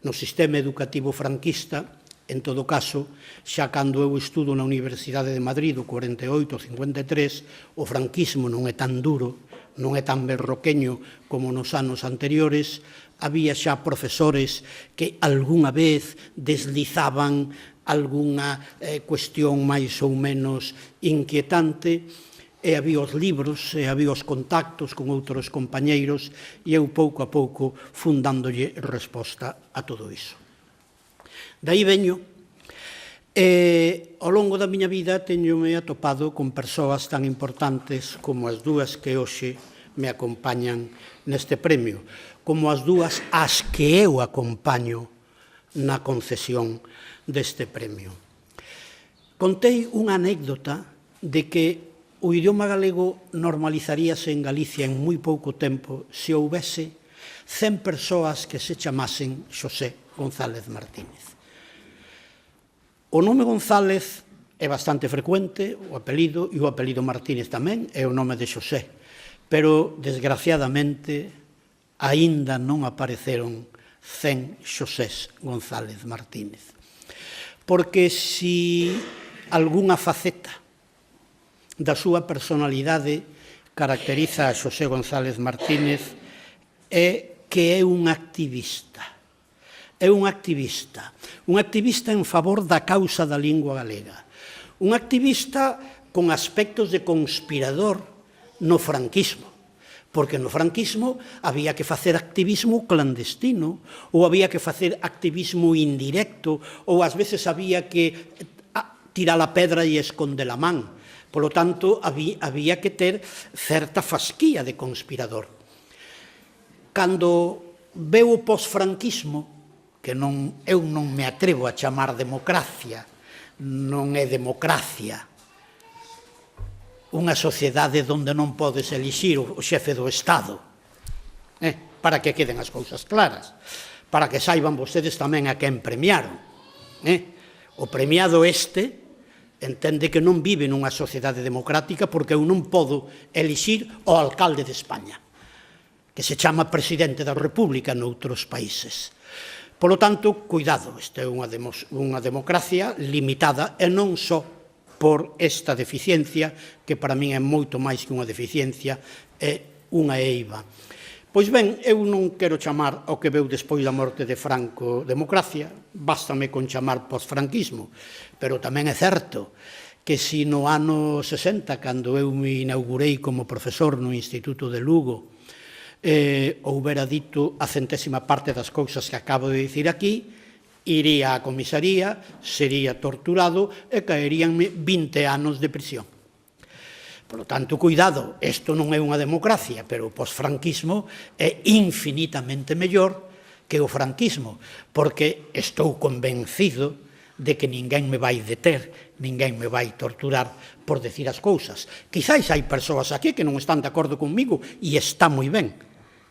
no sistema educativo franquista, en todo caso, xa cando eu estudo na Universidade de Madrid, do 48-53, o franquismo non é tan duro, non é tan berroqueño como nos anos anteriores, había xa profesores que algunha vez deslizaban algunha cuestión máis ou menos inquietante, e había os libros, e había os contactos con outros compañeiros, e eu pouco a pouco fun dándolle resposta a todo iso. Daí veño, ao longo da miña vida teñome atopado con persoas tan importantes como as dúas que hoxe me acompañan neste premio, como as dúas as que eu acompaño na concesión deste premio. Contei unha anécdota de que o idioma galego normalizaríase en Galicia en moi pouco tempo se houbese 100 persoas que se chamasen Xosé González Martínez. O nome González é bastante frecuente, o apelido, e o apelido Martínez tamén é o nome de Xosé, pero, desgraciadamente, aínda non apareceron 100 Xosés González Martínez. Porque se algunha faceta da súa personalidade caracteriza a Xosé González Martínez é que é un activista. É un activista en favor da causa da lingua galega, un activista con aspectos de conspirador no franquismo, porque no franquismo había que facer activismo clandestino, ou había que facer activismo indirecto, ou ás veces había que tirar a pedra e esconder a man. Polo tanto, había que ter certa fasquía de conspirador. Cando veu o posfranquismo, que eu non me atrevo a chamar democracia, non é democracia unha sociedade onde non podes elixir o xefe do Estado, para que queden as cousas claras, para que saiban vostedes tamén a quen premiaron. O premiado entende que non vive nunha sociedade democrática porque eu non podo elixir o alcalde de España, que se chama presidente da República noutros países. Polo tanto, cuidado, esta é unha democracia limitada e non só por esta deficiencia, que para min é moito máis que unha deficiencia, é unha eiva. Pois ben, eu non quero chamar ao que veu despois da morte de Franco democracia, bástame con chamar posfranquismo, pero tamén é certo que se no ano 60, cando eu me inaugurei como profesor no Instituto de Lugo, houbera dito a 100ª parte das cousas que acabo de dicir aquí, iría á comisaría, sería torturado e caeríanme 20 anos de prisión. Por lo tanto, cuidado, isto non é unha democracia, pero o posfranquismo é infinitamente mellor que o franquismo, porque estou convencido de que ninguén me vai deter, ninguén me vai torturar por decir as cousas. Quizais hai persoas aquí que non están de acordo comigo e está moi ben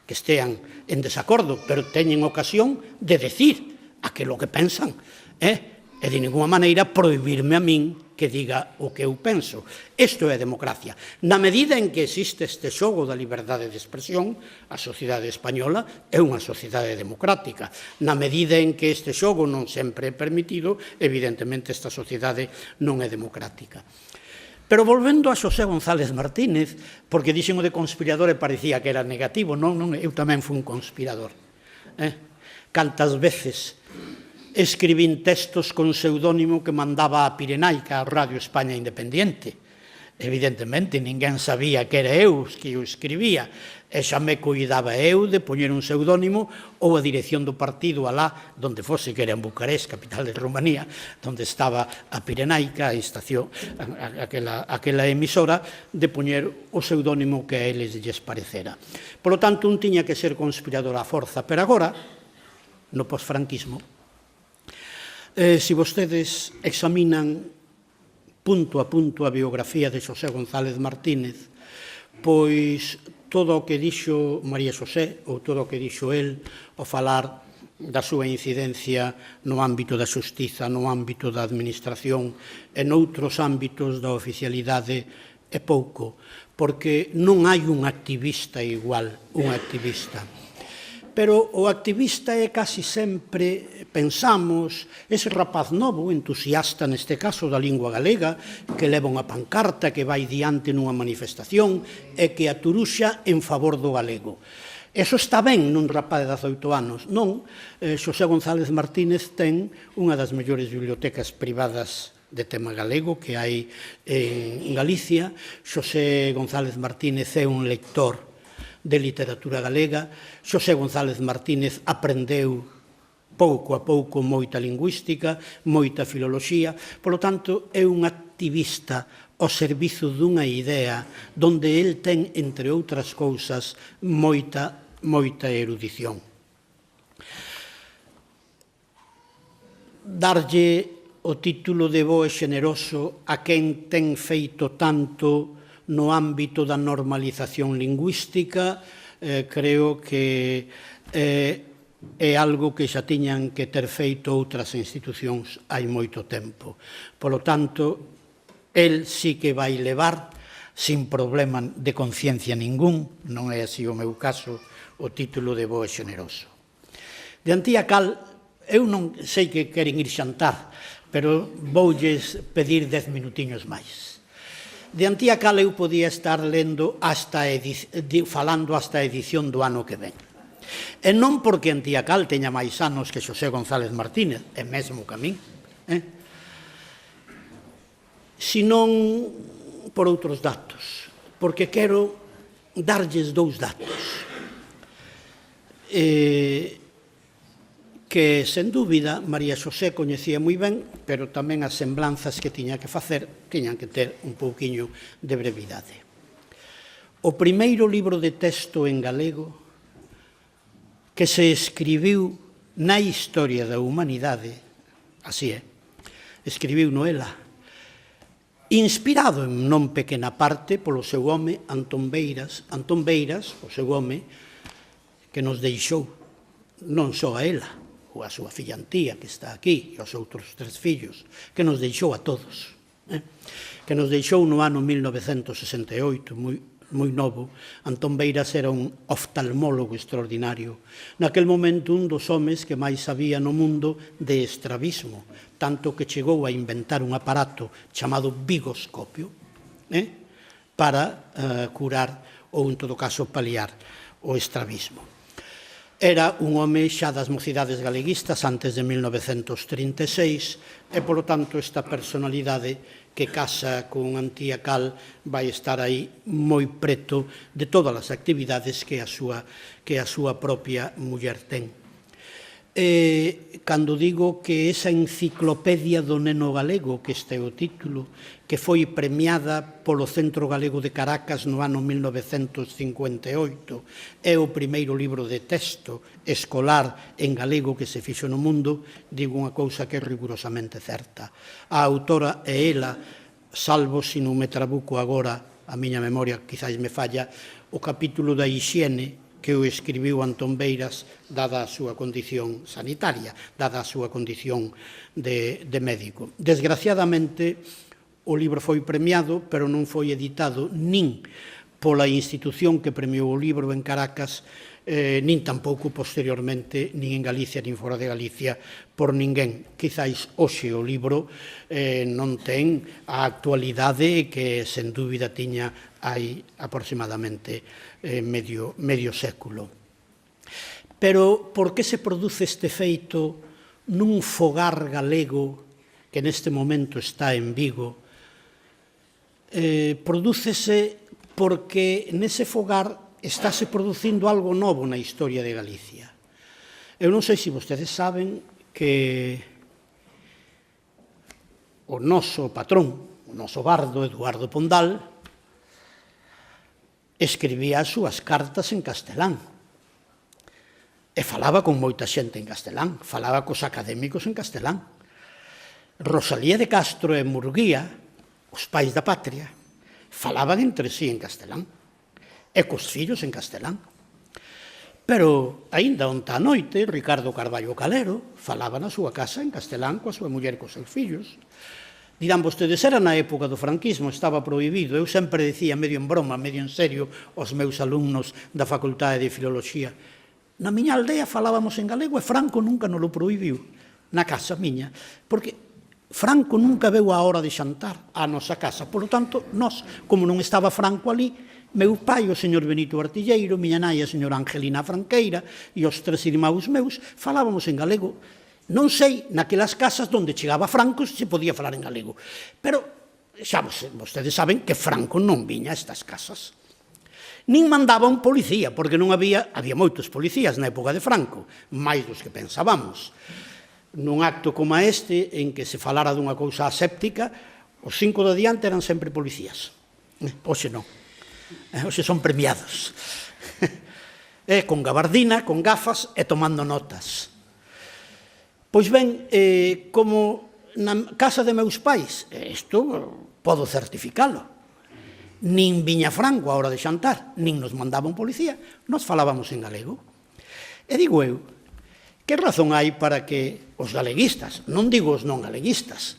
que estean en desacordo, pero teñen ocasión de decir aquilo que pensan, e de ninguna maneira prohibirme a min que diga o que eu penso. Isto é democracia. Na medida en que existe este xogo da liberdade de expresión, a sociedade española é unha sociedade democrática. Na medida en que este xogo non sempre é permitido, evidentemente esta sociedade non é democrática. Pero volvendo a Xosé González Martínez, porque dixen o de conspirador e parecía que era negativo, non, eu tamén fui un conspirador. Cantas veces escribín textos con pseudónimo que mandaba a Pirenaica, a Radio España Independiente. Evidentemente, ninguén sabía que era eu que o escribía, e xa me cuidaba eu de poñer un pseudónimo ou a dirección do partido alá, donde fose, que era en Bucarest, capital de Rumanía, donde estaba a Pirenaica, a estación, aquela emisora, de poñer o pseudónimo que a eles lles parecera. Por lo tanto, un tiña que ser conspirador á forza, pero agora, no posfranquismo, se vostedes examinan punto a punto a biografía de Xosé González Martínez, pois todo o que dixo María Xosé ou todo o que dixo el ao falar da súa incidencia no ámbito da xustiza, no ámbito da administración e noutros ámbitos da oficialidade é pouco, porque non hai un activista igual, un activista. Pero o activista é casi sempre, pensamos, ese rapaz novo, entusiasta neste caso da lingua galega, que leva unha pancarta, que vai diante nunha manifestación e que aturuxa en favor do galego. Eso está ben nun rapaz de 18 anos. Non, Xosé González Martínez ten unha das mellores bibliotecas privadas de tema galego que hai en Galicia. Xosé González Martínez é un lector de literatura galega. Xosé González Martínez aprendeu pouco a pouco moita lingüística, moita filoloxía, polo tanto é un activista ao servizo dunha idea donde el ten, entre outras cousas, moita erudición. Darlle o título de bo e xeneroso a quen ten feito tanto no ámbito da normalización lingüística, creo que é algo que xa tiñan que ter feito outras institucións hai moito tempo. Polo tanto, el sí que vai levar, sin problema de conciencia ningún, non é así o meu caso, o título de bo e xeneroso. De Antía Cal, eu non sei que queren ir xantar, pero voulles pedir 10 minutiños máis. De Antía Cal eu podía estar lendo falando hasta a edición do ano que ven. E non porque Antía Cal teña máis anos que Xosé González Martínez, e mesmo que a min, senón por outros datos, porque quero darlles 2 datos que, sen dúbida, María Xosé coñecía moi ben, pero tamén as semblanzas que tiña que facer tiñan que ter un pouquiño de brevidade. O primeiro libro de texto en galego que se escribiu na historia da humanidade, así é, escribiu Noela, inspirado en non pequena parte polo seu home Antón Beiras, o seu home, que nos deixou non só a ela, ou a súa filla Antía, que está aquí, e os outros 3 fillos, que nos deixou a todos, que nos deixou no ano 1968, moi novo. Antón Beiras era un oftalmólogo extraordinario, naquel momento un dos homes que máis sabía no mundo de estrabismo, tanto que chegou a inventar un aparato chamado bigoscopio para curar ou, en todo caso, paliar o estrabismo. Era un home xa das mocidades galeguistas antes de 1936 e, polo tanto, esta personalidade que casa con Antía Cal vai estar aí moi preto de todas as actividades que a súa propia muller ten. Cando digo que esa enciclopedia do neno galego, que este é o título, que foi premiada polo Centro Galego de Caracas no ano 1958, é o primeiro libro de texto escolar en galego que se fixo no mundo, digo unha cousa que é rigurosamente certa. A autora é ela, salvo se non me trabuco agora, a miña memoria quizás me falla, o capítulo da hixiene que o escribiu Antón Beiras, dada a súa condición sanitaria, dada a súa condición de médico. Desgraciadamente, o libro foi premiado, pero non foi editado nin pola institución que premiou o libro en Caracas, nin tampouco posteriormente, nin en Galicia, nin fora de Galicia, por ninguén. Quizáis hoxe o libro non ten a actualidade que, sen dúbida, tiña hai aproximadamente medio século. Pero por que se produce este feito nun fogar galego que neste momento está en Vigo? Prodúcese porque nese fogar estáse producindo algo novo na historia de Galicia. Eu non sei se vostedes saben que o noso patrón, o noso bardo, Eduardo Pondal, escribía as súas cartas en castelán. E falaba con moita xente en castelán, falaba cos académicos en castelán. Rosalía de Castro e Murguía, os pais da patria, falaban entre sí en castelán, e cos fillos en castelán. Pero, aínda onta a noite, Ricardo Carballo Calero falaba na súa casa en castelán coa súa muller e cos seus fillos. Dirán vostedes, era na época do franquismo, estaba prohibido. Eu sempre decía, medio en broma, medio en serio, aos meus alumnos da Facultade de Filoloxía, na miña aldea falábamos en galego e Franco nunca nos lo prohibiu, na casa miña, porque Franco nunca veu a hora de xantar á nosa casa. Por lo tanto, nós, como non estaba Franco ali, meu pai, o señor Benito Artilleiro, miña nai, a señora Angelina Franqueira, e os tres irmãos meus, falábamos en galego. Non sei, naquelas casas onde chegaba Franco se podía falar en galego. Pero xa vostedes saben que Franco non viña a estas casas. Nin mandaba un policía, porque non había moitos policías na época de Franco, máis dos que pensábamos. Nun acto como este, en que se falara dunha cousa aséptica, os 5 de adiante eran sempre policías. Hoxe non. Hoxe son premiados. Con gabardina, con gafas e tomando notas. Pois ben, como na casa de meus pais, isto podo certificalo, nin viña Franco a hora de xantar, nin nos mandaba un policía, nos falábamos en galego. E digo eu, que razón hai para que os galeguistas, non digo os non galeguistas,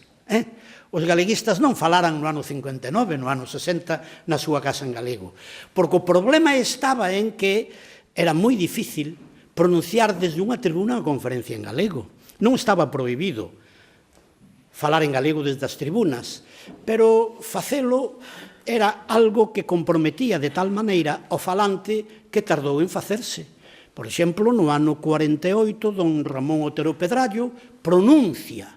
os galeguistas non falaran no ano 59, no ano 60, na súa casa en galego? Porque o problema estaba en que era moi difícil pronunciar desde unha tribuna a conferencia en galego. Non estaba prohibido falar en galego desde as tribunas, pero facelo era algo que comprometía de tal maneira o falante que tardou en facerse. Por exemplo, no ano 48, don Ramón Otero Pedrallo pronuncia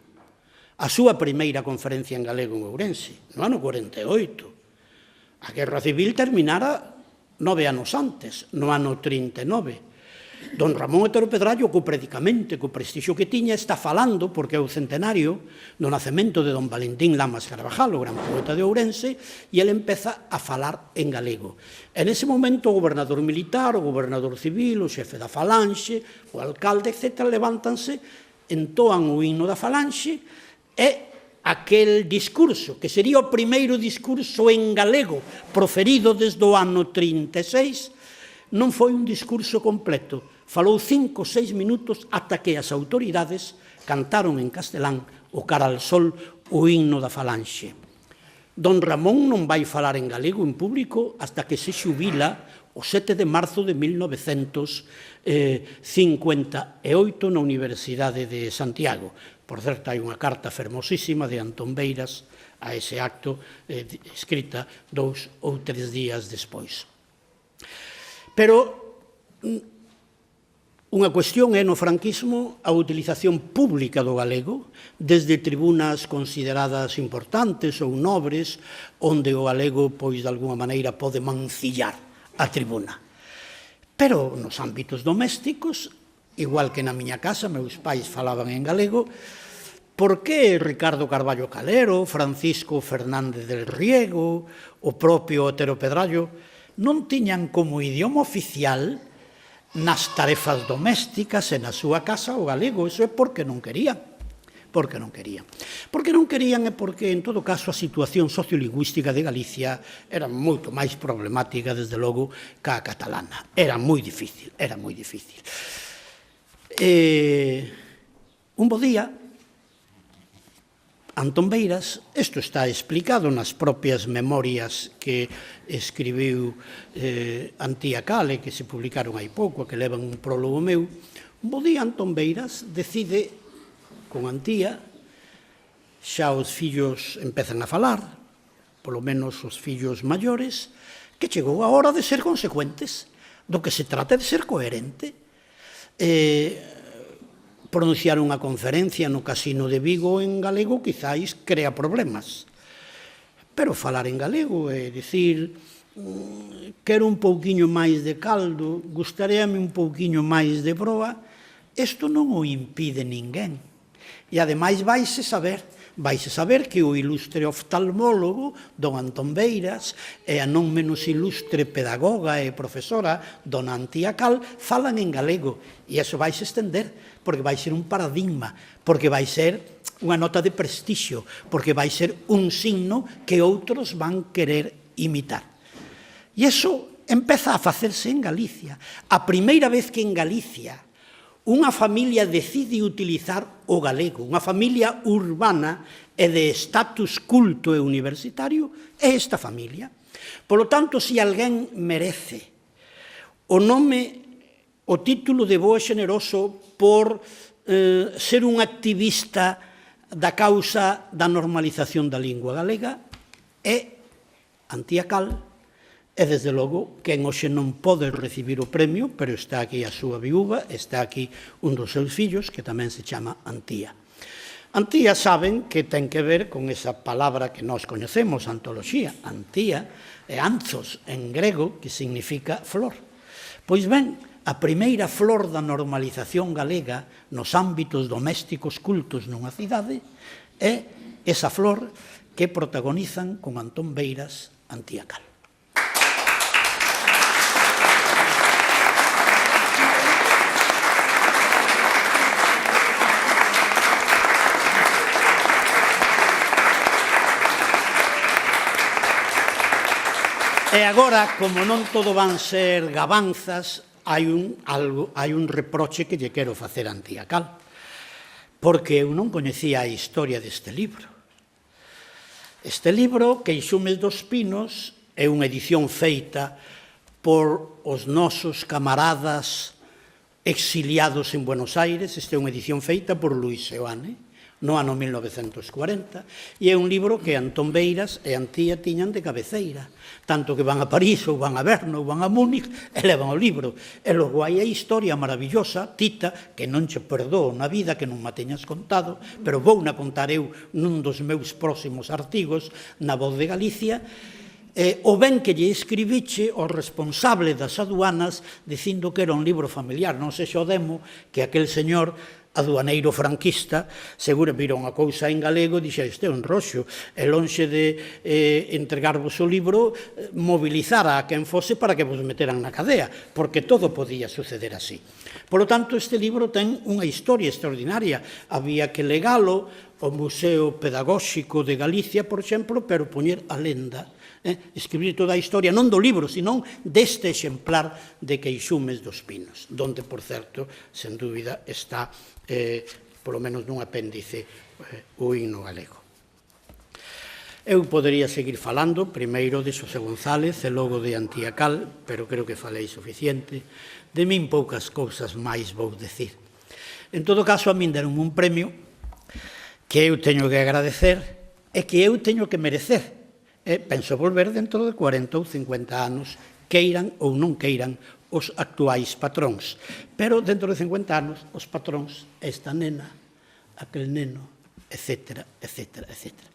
a súa primeira conferencia en galego en Ourense, no ano 48. A Guerra Civil terminara 9 anos antes, no ano 39. Don Ramón Otero Pedrallo, co predicamento, co prestixio que tiña, está falando, porque é o centenario do nacemento de don Valentín Lamas Carvajal, o gran poeta de Ourense, e ele empeza a falar en galego. En ese momento, o gobernador militar, o gobernador civil, o xefe da falanxe, o alcalde, etc., levántanse, entoan o himno da falanxe, e aquel discurso, que sería o primeiro discurso en galego proferido desde o ano 36, non foi un discurso completo. Falou 5 ou 6 minutos ata que as autoridades cantaron en castelán o Cara al Sol, o himno da falanxe. Don Ramón non vai falar en galego en público hasta que se xubila o 7 de marzo de 1958 na Universidade de Santiago. Por certo, hai unha carta fermosísima de Antón Beiras a ese acto, escrita 2 ou 3 días despois. Pero unha cuestión é no franquismo a utilización pública do galego desde tribunas consideradas importantes ou nobres, onde o galego, pois, de alguma maneira, pode mancillar a tribuna. Pero nos ámbitos domésticos, igual que na miña casa, meus pais falaban en galego, por que Ricardo Carballo Calero, Francisco Fernández del Riego, o propio Otero Pedrallo, non tiñan como idioma oficial nas tarefas domésticas e na súa casa o galego? Iso é porque non querían. Porque non querían. Porque non querían é porque, en todo caso, a situación sociolingüística de Galicia era moito máis problemática, desde logo, que a catalana. Era moi difícil, era moi difícil. Un bo día, Antón Beiras, isto está explicado nas propias memorias que escribiu Antía Cal, que se publicaron hai pouco, que levan un prólogo meu. Un bo día Antón Beiras decide con Antía, xa os fillos empezan a falar, polo menos os fillos maiores, que chegou a hora de ser consecuentes, do que se trata de ser coherente. Pronunciar unha conferencia no Casino de Vigo en galego quizáis crea problemas. Pero falar en galego é dicir, quero un pouquiño máis de caldo, gustaríame un pouquiño máis de broa, isto non o impide ninguén. E ademais vaise saber que o ilustre oftalmólogo don Antón Beiras e a non menos ilustre pedagoga e profesora dona Antía Cal falan en galego, e iso vaise estender, porque vai ser un paradigma, porque vai ser unha nota de prestixio, porque vai ser un signo que outros van querer imitar. E iso empeza a facerse en Galicia. A primeira vez que en Galicia unha familia decide utilizar o galego, unha familia urbana e de estatus culto e universitario, é esta familia. Polo tanto, se alguén merece o nome, o título de bo e xeneroso por ser un activista da causa da normalización da lingua galega, é Antía Cal, e, desde logo, quen hoxe non pode recibir o premio, pero está aquí a súa viúva, está aquí un dos seus fillos, que tamén se chama Antía. Antía saben que ten que ver con esa palabra que nós coñecemos, antoloxía. Antía é anthos en grego, que significa flor. Pois ben, a primeira flor da normalización galega nos ámbitos domésticos cultos nunha cidade é esa flor que protagonizan con Antón Beiras, Antía Cal. E agora, como non todo van ser gabanzas, hai un reproche que lle quero facer a Antía Cal, porque eu non coñecía a historia deste libro. Este libro, Queixumes dos Pinos, é unha edición feita por os nosos camaradas exiliados en Buenos Aires. Esta é unha edición feita por Luis Seoane, no ano 1940, e é un libro que Antón Beiras e Antía tiñan de cabeceira, tanto que van a París, ou van a Berna, ou van a Múnich, e levan o libro. E logo hai a historia maravillosa, Tita, que non che perdoo na vida, que non ma teñas contado, pero vou na contar eu nun dos meus próximos artigos na Voz de Galicia, o ben que lle escribiche ao responsable das aduanas dicindo que era un libro familiar. Non sei se o demo que aquel señor aduaneiro franquista, seguro viron a cousa en galego e dixe, este é un roxo, e lonxe de entregarvos o libro, mobilizara a quen fose para que vos meteran na cadea, porque todo podía suceder así. Por lo tanto, este libro ten unha historia extraordinaria. Había que legalo ao Museo Pedagóxico de Galicia, por exemplo, pero poñer a lenda, escribir toda a historia, non do libro, senón deste exemplar de Queixumes dos Pinos, donde, por certo, sen dúbida, está, polo menos nun apéndice, o himno galego. Eu podería seguir falando, primeiro de Xosé González e logo de Antía Cal, pero creo que falei suficiente. De min poucas cousas máis vou decir. En todo caso, a min deron un premio que eu teño que agradecer e que eu teño que merecer. Penso volver dentro de 40 ou 50 anos, queiran ou non queiran os actuais patróns. Pero dentro de 50 anos, os patróns, esta nena, aquel neno, etcétera, etcétera, etcétera.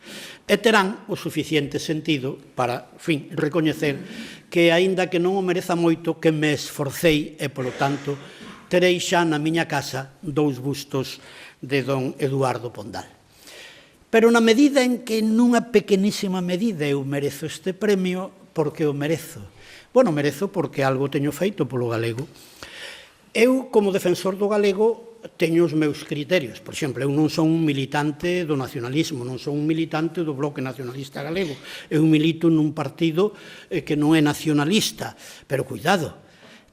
E terán o suficiente sentido para, recoñecer que, aínda que non o mereza moito, que me esforcei e, polo tanto, terei xa na miña casa 2 bustos de don Eduardo Pondal. Pero na medida en que nunha pequenísima medida eu merezo este premio, porque o merezo? Bueno, merezo porque algo teño feito polo galego. Eu, como defensor do galego, teño os meus criterios. Por exemplo, eu non son un militante do nacionalismo, non son un militante do Bloque Nacionalista Galego. Eu milito nun partido que non é nacionalista. Pero, cuidado,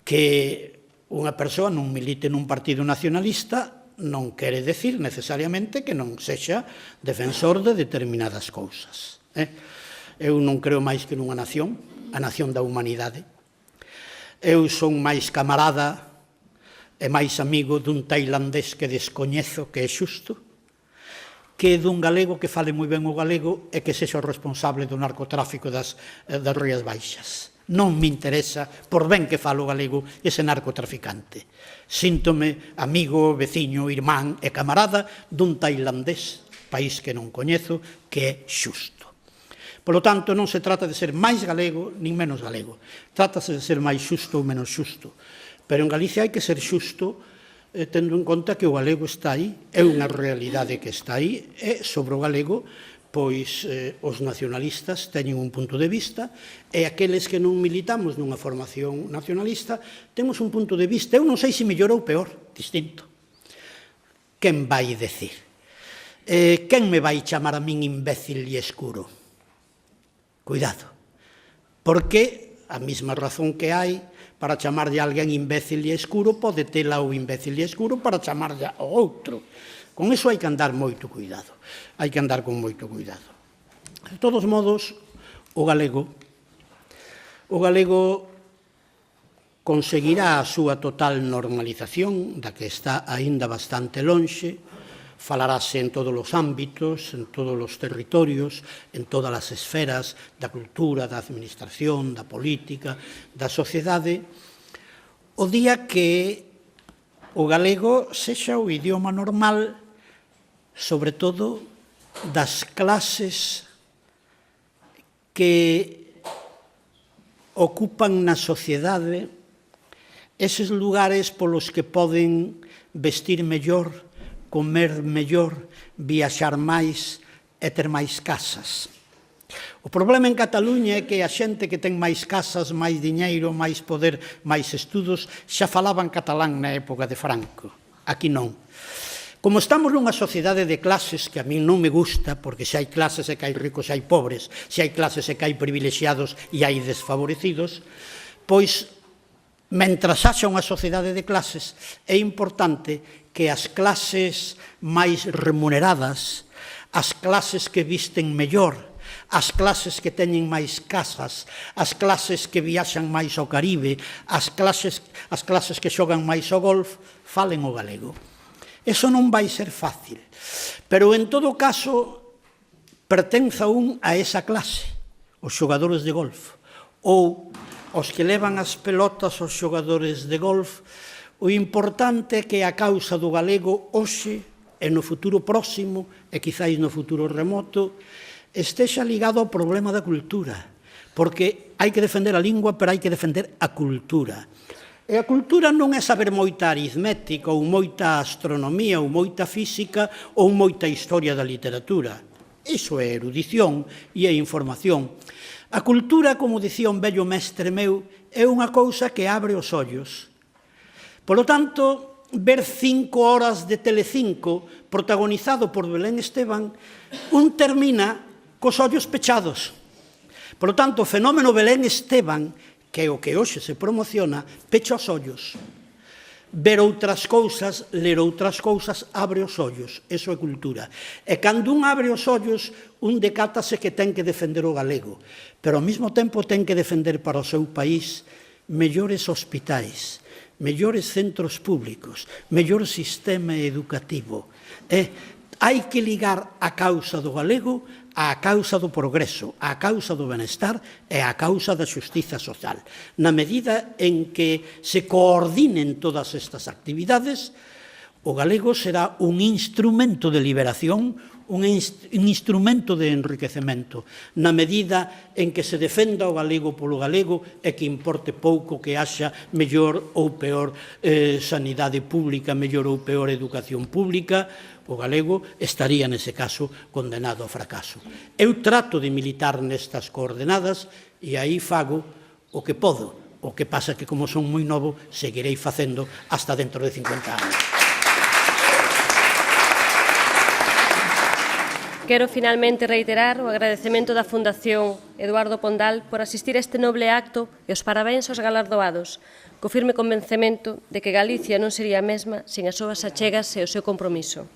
que unha persoa non milite nun partido nacionalista non quere decir necesariamente que non sexa defensor de determinadas cousas. Eu non creo máis que nunha nación, a nación da humanidade. Eu son máis camarada e máis amigo dun tailandés que descoñezo, que é xusto, que dun galego que fale moi ben o galego e que sexa o responsable do narcotráfico das Rías Baixas. Non me interesa, por ben que falo galego, ese narcotraficante. Síntome amigo, veciño, irmán e camarada dun tailandés, país que non coñezo, que é xusto. Por lo tanto, non se trata de ser máis galego nin menos galego. Trátase de ser máis xusto ou menos xusto. Pero en Galicia hai que ser xusto tendo en conta que o galego está aí, é unha realidade que está aí, e sobre o galego, pois os nacionalistas teñen un punto de vista, e aqueles que non militamos nunha formación nacionalista temos un punto de vista, eu non sei se mellor ou peor, distinto. Quen vai decir? Quen me vai chamar a min imbécil e escuro? Cuidado, porque a mesma razón que hai para chamarlle a alguén imbécil e escuro, pode tela o imbécil e escuro para chamarlle ao outro. Con iso hai que andar moito cuidado. Hai que andar con moito cuidado. De todos modos, o galego conseguirá a súa total normalización, da que está aínda bastante lonxe, falarase en todos os ámbitos, en todos os territorios, en todas as esferas da cultura, da administración, da política, da sociedade, o día que o galego sexa o idioma normal, sobre todo das clases que ocupan na sociedade eses lugares polos que poden vestir mellor, comer mellor, viaxar máis e ter máis casas. O problema en Cataluña é que a xente que ten máis casas, máis diñeiro, máis poder, máis estudos, xa falaban catalán na época de Franco. Aquí non. Como estamos nunha sociedade de clases que a min non me gusta, porque se hai clases e que hai ricos e hai pobres, se hai clases e que hai privilexiados e hai desfavorecidos, pois, mentras haxa unha sociedade de clases, é importante que as clases máis remuneradas, as clases que visten mellor, as clases que teñen máis casas, as clases que viaxan máis ao Caribe, as clases que xogan máis ao golf, falen o galego. Eso non vai ser fácil, pero en todo caso pertenza un a esa clase, os xogadores de golf, ou os que levan as pelotas aos xogadores de golf. O importante é que a causa do galego hoxe e no futuro próximo e quizáis no futuro remoto estexa ligado ao problema da cultura, porque hai que defender a lingua, pero hai que defender a cultura. E a cultura non é saber moita aritmética ou moita astronomía ou moita física ou moita historia da literatura. Iso é erudición e é información. A cultura, como dicía un vello mestre meu, é unha cousa que abre os ollos. Por lo tanto, ver 5 horas de Telecinco protagonizado por Belén Esteban, un termina cos ollos pechados. Por lo tanto, o fenómeno Belén Esteban, que é o que hoxe se promociona, pecha os ollos. Ver outras cousas, ler outras cousas, abre os ollos. Eso é cultura. E cando un abre os ollos, un decátase que ten que defender o galego, pero ao mesmo tempo ten que defender para o seu país mellores hospitais, mellores centros públicos, mellor sistema educativo. Hai que ligar a causa do galego á causa do progreso, á causa do benestar e á causa da xustiza social. Na medida en que se coordinen todas estas actividades, o galego será un instrumento de liberación, un instrumento de enriquecemento. Na medida en que se defenda o galego polo galego e que importe pouco que haxa mellor ou peor sanidade pública, mellor ou peor educación pública, o galego estaría nese caso condenado ao fracaso. Eu trato de militar nestas coordenadas e aí fago o que podo. O que pasa que, como son moi novo, seguirei facendo hasta dentro de 50 anos. Quero finalmente reiterar o agradecemento da Fundación Eduardo Pondal por asistir a este noble acto e os parabéns aos galardoados, co firme convencemento de que Galicia non sería a mesma sin as súas achegas e o seu compromiso.